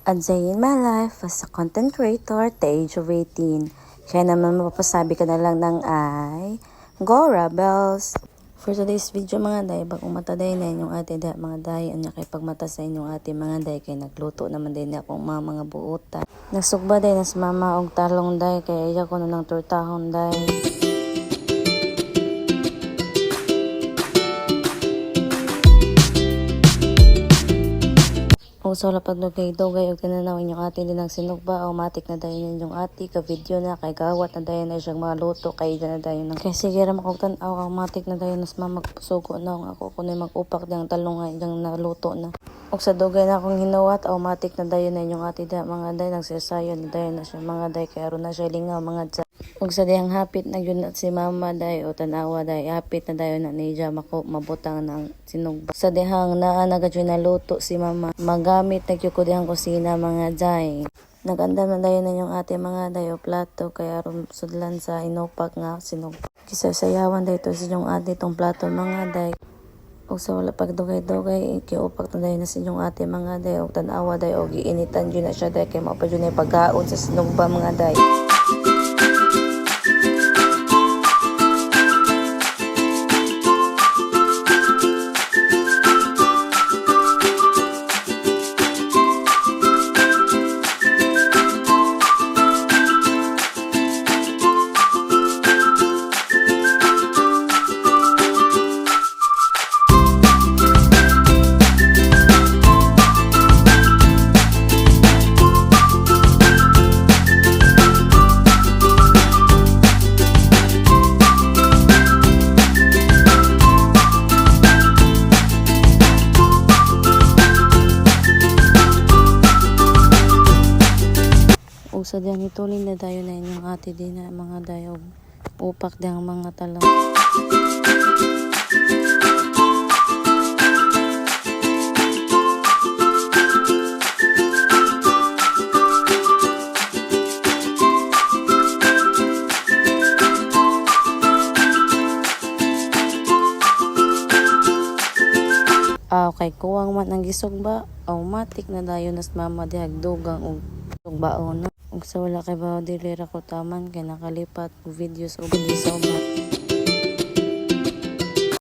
A day in my life as a content creator at the age of 18. Kaya naman mapapasabi ka na lang ng ay, go Rebels! For today's video mga day, bagong mataday na inyong ate da mga day, anya kay pagmata sa inyong ate mga day, kay nagluto naman din akong mga buutan. Nagsugba day na sa mama og talong day, kaya iya ko na ng tortahon day. O sa wala pagdugay-dugay o tinanawin yung ate din ang sinugba o matik na dayon yung ate ka video na kay gawat na dayon na siyang maluto kay na dayon kay sige ra makugtan aw matik na dayon nas magsugo na ako kuno mag-upak dang talong nga iyang naluto na og sa dugay na akong hinawat o matik na dayon na yung ate da mga day nagsasayo na dayon na siya mga day kay aron na siya lingaw mga og sa dihang hapit na yun at si mama day o tanawa day hapit na dayon na niya mabutang ng sinugba sa dihang naa nagadyo na luto si mama magamit nagyuko dihang kusina mga day naganda na dayon na yung ate mga day o plato kaya aron sudlan sa inupak nga sinugba kisasayawan day to sa yung ate tong plato mga day og sa wala pagdugay-dugay kiupak na dayon na sa yung ate mga day og tanawa day og giinitan yun na siya day kay mao pa yun pagkaon sa sinugba mga day. O sa diyang ituloy na dayo na inyong ate din na mga dayo upak diyang mga talong. Okay, kuwang man ang gisugba, automatic na dayo nas mama dihag dugang og sugbaon. Ug sa wala kay ba dili ra ko taman kay nakalipat og videos og sa ubat.